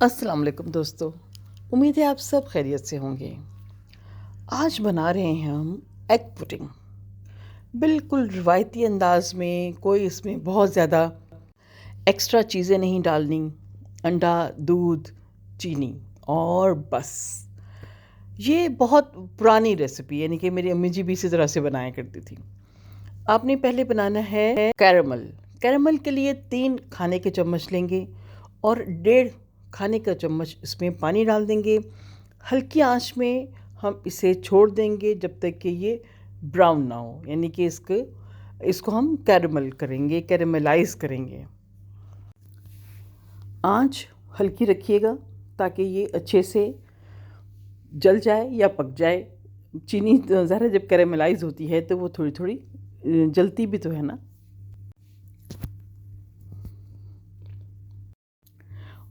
अस्सलाम वालेकुम दोस्तों। उम्मीद है आप सब खैरियत से होंगे। आज बना रहे हैं हम एग पुडिंग। बिल्कुल रिवायती अंदाज़ में, कोई इसमें बहुत ज़्यादा एक्स्ट्रा चीज़ें नहीं डालनी। अंडा, दूध, चीनी और बस। ये बहुत पुरानी रेसिपी, यानी कि मेरी अम्मी जी भी इसी तरह से बनाया करती थी। आपने पहले बनाना है कैरमल। कैरमल के लिए 3 खाने के चम्मच लेंगे और 1.5 खाने का चम्मच इसमें पानी डाल देंगे। हल्की आंच में हम इसे छोड़ देंगे जब तक कि ये ब्राउन ना हो, यानी कि इसको हम कैरमल करेंगे, कैरमलाइज करेंगे। आंच हल्की रखिएगा ताकि ये अच्छे से जल जाए या पक जाए। चीनी ज़रा जब कैरमलाइज होती है तो वो थोड़ी थोड़ी जलती भी तो है ना।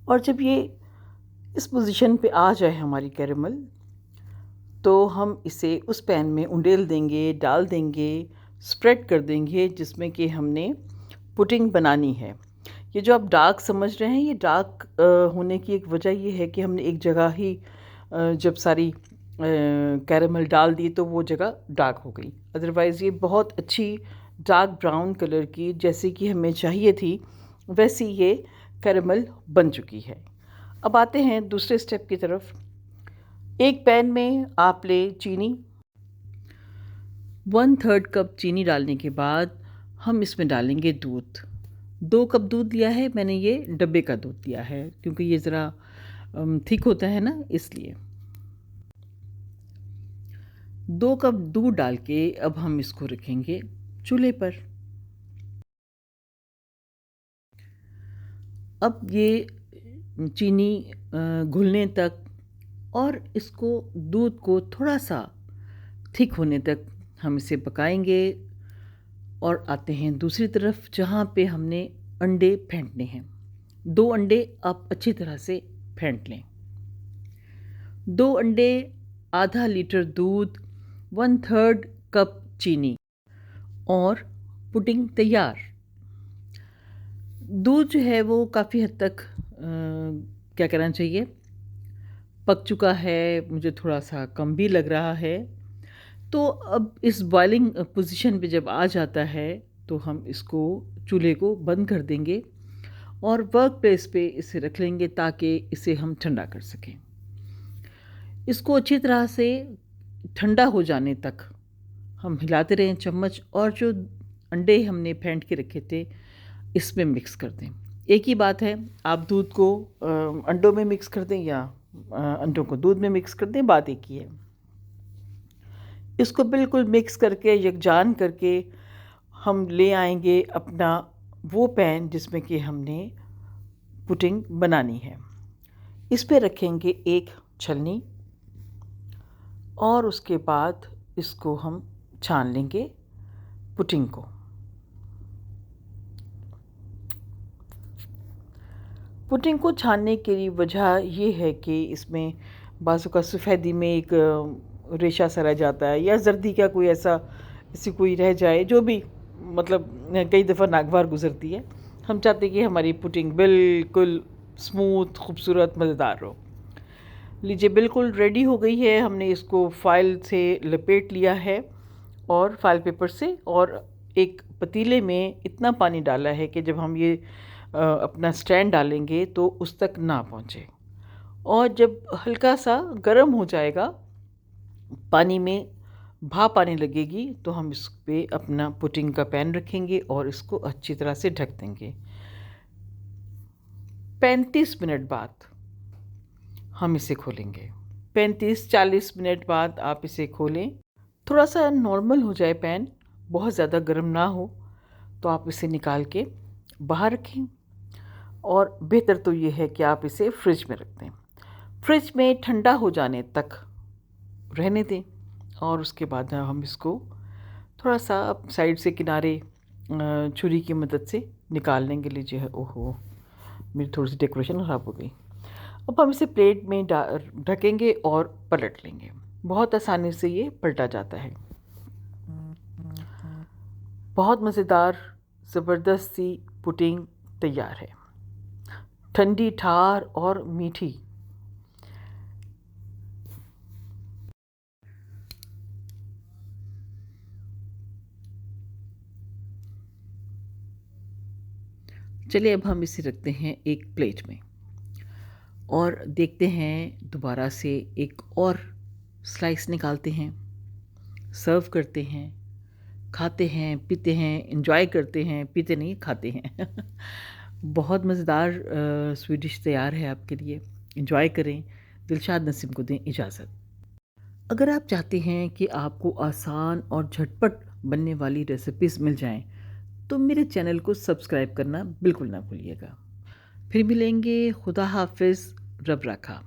और जब ये इस पोजीशन पे आ जाए हमारी कैरमल, तो हम इसे उस पैन में उंडेल देंगे, डाल देंगे, स्प्रेड कर देंगे जिसमें कि हमने पुडिंग बनानी है। ये जो आप डार्क समझ रहे हैं, ये डार्क होने की एक वजह ये है कि हमने एक जगह ही जब सारी कैरमल डाल दी तो वो जगह डार्क हो गई। अदरवाइज़ ये बहुत अच्छी डार्क ब्राउन कलर की, जैसे कि हमें चाहिए थी वैसी ये कैरमल बन चुकी है। अब आते हैं दूसरे स्टेप की तरफ। एक पैन में आप ले चीनी। 1/3 कप चीनी डालने के बाद हम इसमें डालेंगे दूध। 2 कप दूध लिया है मैंने, ये डब्बे का दूध लिया है क्योंकि ये ज़रा थिक होता है ना, इसलिए। 2 कप दूध डाल के अब हम इसको रखेंगे चूल्हे पर। अब ये चीनी घुलने तक और इसको दूध को थोड़ा सा थिक होने तक हम इसे पकाएंगे। और आते हैं दूसरी तरफ जहाँ पे हमने अंडे फेंटने हैं। 2 अंडे आप अच्छी तरह से फेंट लें। 2 अंडे, आधा लीटर दूध, 1/3 कप चीनी और पुडिंग तैयार। दूध जो है वो काफ़ी हद तक क्या कहना चाहिए, पक चुका है। मुझे थोड़ा सा कम भी लग रहा है। तो अब इस बॉइलिंग पोजीशन पे जब आ जाता है तो हम इसको, चूल्हे को बंद कर देंगे और वर्क प्लेस पे इसे रख लेंगे ताकि इसे हम ठंडा कर सकें। इसको अच्छी तरह से ठंडा हो जाने तक हम हिलाते रहें चम्मच, और जो अंडे हमने फेंट के रखे थे इसमें मिक्स कर दें। एक ही बात है, आप दूध को अंडों में मिक्स कर दें या अंडों को दूध में मिक्स कर दें, बात एक ही है। इसको बिल्कुल मिक्स करके, यकजान करके हम ले आएंगे अपना वो पैन जिसमें कि हमने पुडिंग बनानी है। इस पे रखेंगे एक छलनी और उसके बाद इसको हम छान लेंगे पुडिंग को। पुडिंग को छानने की वजह ये है कि इसमें बाज़ू का सफ़ेदी में एक रेशा सा रह जाता है, या जर्दी का कोई ऐसी कोई रह जाए, जो भी, मतलब कई दफ़ा नागवार गुज़रती है। हम चाहते हैं कि हमारी पुडिंग बिल्कुल स्मूथ, खूबसूरत, मज़ेदार हो। लीजिए, बिल्कुल रेडी हो गई है। हमने इसको फ़ाइल से लपेट लिया है और फ़ाइल पेपर से, और एक पतीले में इतना पानी डाला है कि जब हम ये अपना स्टैंड डालेंगे तो उस तक ना पहुँचे। और जब हल्का सा गर्म हो जाएगा, पानी में भाप आने लगेगी, तो हम इस पे अपना पुडिंग का पैन रखेंगे और इसको अच्छी तरह से ढक देंगे। 35 मिनट बाद हम इसे खोलेंगे। 35-40 मिनट बाद आप इसे खोलें। थोड़ा सा नॉर्मल हो जाए पैन, बहुत ज़्यादा गर्म ना हो, तो आप इसे निकाल के बाहर रखें। और बेहतर तो ये है कि आप इसे फ्रिज में रख दें। फ्रिज में ठंडा हो जाने तक रहने दें और उसके बाद हम इसको थोड़ा सा साइड से, किनारे छुरी की मदद से निकाल लेंगे। लीजिए, ओहो, मेरी थोड़ी सी डेकोरेशन ख़राब हो गई। अब हम इसे प्लेट में ढकेंगे और पलट लेंगे। बहुत आसानी से ये पलटा जाता है। बहुत मज़ेदार, ज़बरदस्त सी पुडिंग तैयार है। ठंडी, ठार और मीठी। चलिए अब हम इसे रखते हैं एक प्लेट में और देखते हैं दोबारा से एक और स्लाइस निकालते हैं, सर्व करते हैं, खाते हैं, पीते हैं, एंजॉय करते हैं, पीते नहीं खाते हैं। बहुत मज़ेदार स्वीट डिश तैयार है आपके लिए। एंजॉय करें। दिलशाद नसीम को दें इजाज़त। अगर आप चाहते हैं कि आपको आसान और झटपट बनने वाली रेसिपीज़ मिल जाएं, तो मेरे चैनल को सब्सक्राइब करना बिल्कुल ना भूलिएगा। फिर मिलेंगे। खुदा हाफिज़। रब रखा।